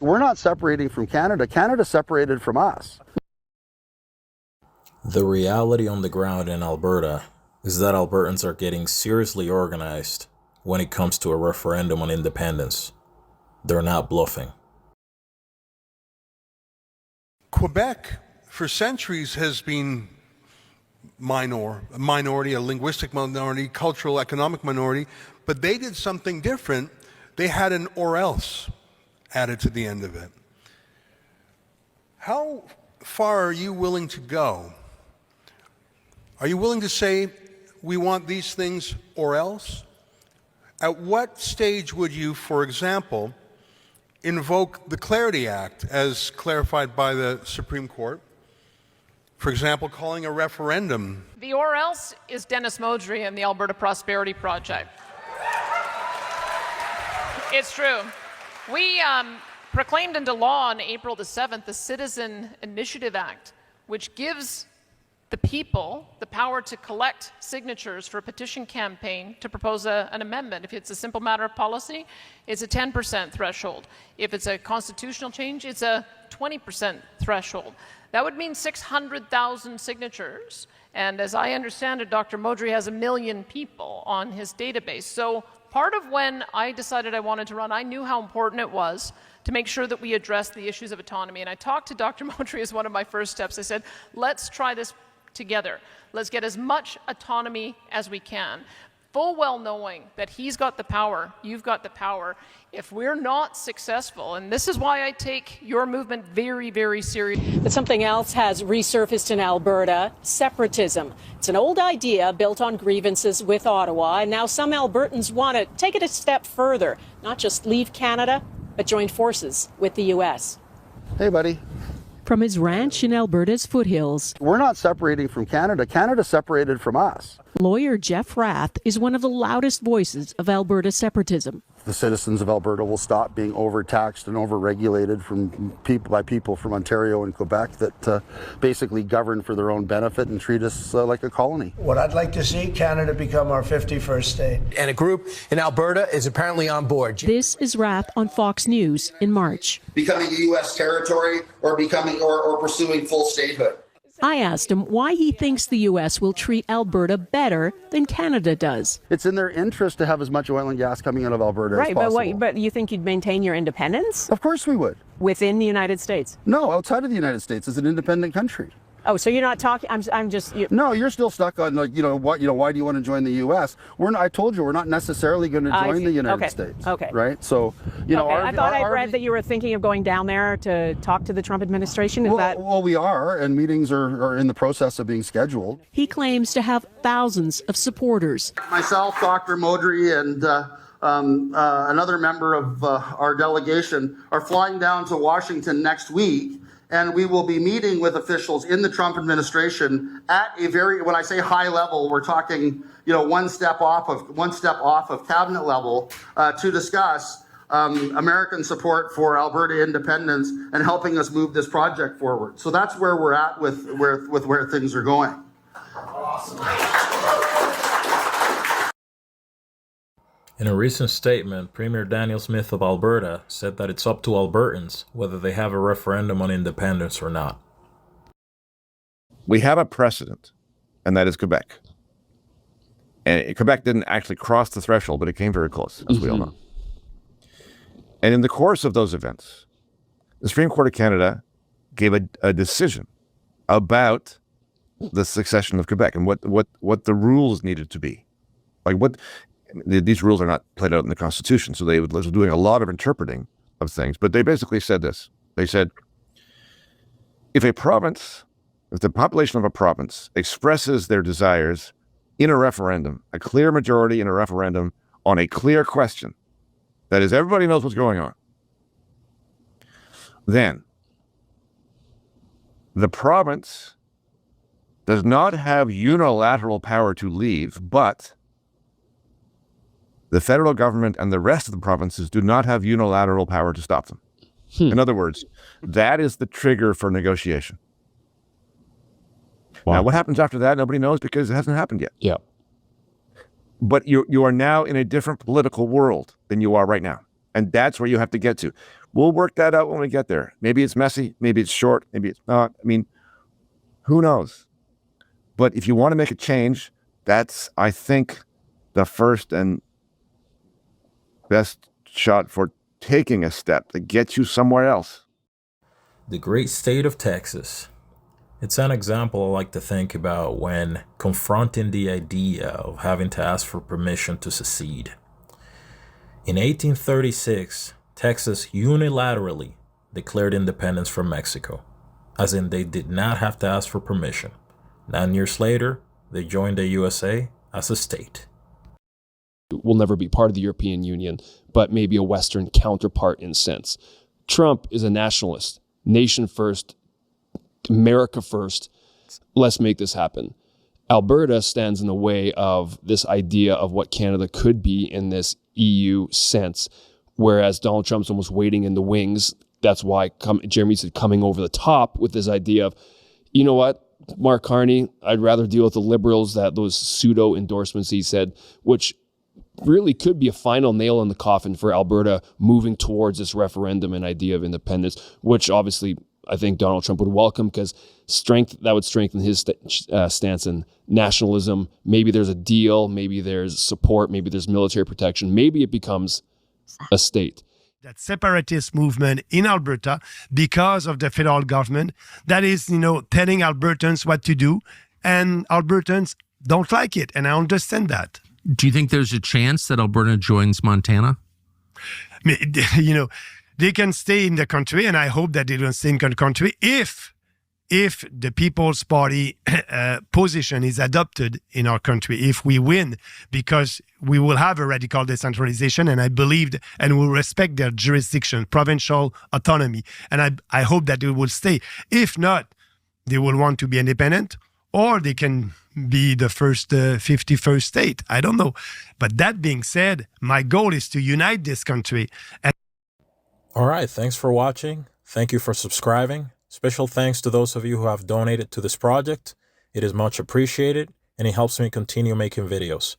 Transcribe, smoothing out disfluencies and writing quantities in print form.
We're not separating from Canada. Canada's separated from us. The reality on the ground in Alberta is that Albertans are getting seriously organized when it comes to a referendum on independence. They're not bluffing. Quebec, for centuries, has been a minority, a linguistic minority, cultural, economic minority, but they did something different. They had an or else added to the end of it. How far are you willing to go? Are you willing to say, we want these things or else? At what stage would you, for example, invoke the Clarity Act as clarified by the Supreme Court? For example, calling a referendum. The or else is Dennis Modry and the Alberta Prosperity Project. It's true. We proclaimed into law on April the 7th the Citizen Initiative Act, which gives the people the power to collect signatures for a petition campaign to propose an amendment. If it's a simple matter of policy, it's a 10% threshold. If it's a constitutional change, it's a 20% threshold. That would mean 600,000 signatures. And as I understand it, Dr. Modry has 1 million people on his database. So part of when I decided I wanted to run, I knew how important it was to make sure that we addressed the issues of autonomy. And I talked to Dr. Modry as one of my first steps. I said, let's try this together. Let's get as much autonomy as we can, full well knowing that he's got the power, you've got the power. If we're not successful, and this is why I take your movement very, very seriously. But something else has resurfaced in Alberta, separatism. It's an old idea built on grievances with Ottawa, and now some Albertans want to take it a step further, not just leave Canada, but join forces with the U.S. Hey, buddy. From his ranch in Alberta's foothills, We're not separating from Canada. Canada's separated from us. lawyer Jeff Rath is one of the loudest voices of Alberta separatism. The citizens of Alberta will stop being overtaxed and overregulated by people from Ontario and Quebec that basically govern for their own benefit and treat us like a colony. What I'd like to see, Canada become our 51st state. And a group in Alberta is apparently on board. This is Rath on Fox News in March. Becoming a U.S. territory or becoming or pursuing full statehood. I asked him why he thinks the U.S. will treat Alberta better than Canada does. It's in their interest to have as much oil and gas coming out of Alberta as possible. Right, but you think you'd maintain your independence? Of course we would. Within the United States? No, outside of the United States as an independent country. Oh, so you're not talking, I'm just... No, you're still stuck on, like, why do you want to join the U.S.? I told you, we're not necessarily going to join the United States. Okay. Right? So, I thought I read that you were thinking of going down there to talk to the Trump administration. Well, we are, and meetings are in the process of being scheduled. He claims to have thousands of supporters. Myself, Dr. Modry, and another member of our delegation are flying down to Washington next week. And we will be meeting with officials in the Trump administration at a when I say high level, we're talking, one step off of cabinet level to discuss American support for Alberta independence and helping us move this project forward. So that's where we're at with where things are going. In a recent statement, Premier Daniel Smith of Alberta said that it's up to Albertans whether they have a referendum on independence or not. We have a precedent, and that is Quebec. And Quebec didn't actually cross the threshold, but it came very close, as we all know. And in the course of those events, the Supreme Court of Canada gave a decision about the succession of Quebec and what the rules needed to be. These rules are not played out in the Constitution, so they were doing a lot of interpreting of things. But they basically said this. They said, if the population of a province expresses their desires in a referendum, a clear majority in a referendum on a clear question, that is, everybody knows what's going on, then the province does not have unilateral power to leave, but the federal government and the rest of the provinces do not have unilateral power to stop them. In other words, that is the trigger for negotiation. Wow. Now, what happens after that, nobody knows because it hasn't happened yet. Yeah. But you are now in a different political world than you are right now. And that's where you have to get to. We'll work that out when we get there. Maybe it's messy, maybe it's short, maybe it's not. I mean, who knows? But if you want to make a change, that's, I think, the first and best shot for taking a step that gets you somewhere else. The great state of Texas. It's an example I like to think about when confronting the idea of having to ask for permission to secede. In 1836, Texas unilaterally declared independence from Mexico, as in they did not have to ask for permission. 9 years later, they joined the USA as a state. Will never be part of the European Union, but maybe a Western counterpart in sense. Trump is a nationalist, nation first, America first. Let's make this happen. Alberta stands in the way of this idea of what Canada could be in this EU sense, whereas Donald Trump's almost waiting in the wings. That's why Jeremy said coming over the top with this idea of, you know what, Mark Carney, I'd rather deal with the Liberals, that those pseudo endorsements he said, which really could be a final nail in the coffin for Alberta moving towards this referendum and idea of independence, which obviously I think Donald Trump would welcome, because that would strengthen his stance in nationalism. Maybe there's a deal, maybe there's support, maybe there's military protection, maybe it becomes a state. That separatist movement in Alberta, because of the federal government, that is, telling Albertans what to do, and Albertans don't like it, and I understand that. Do you think there's a chance that Alberta joins Montana? They can stay in the country, and I hope that they don't stay in the country if the People's Party position is adopted in our country, if we win, because we will have a radical decentralization, and I believe and will respect their jurisdiction, provincial autonomy, and I hope that they will stay. If not, they will want to be independent, or they can be the first 51st state. I don't know. But that being said, my goal is to unite this country. All right, thanks for watching. Thank you for subscribing. Special thanks to those of you who have donated to this project. It is much appreciated, and it helps me continue making videos.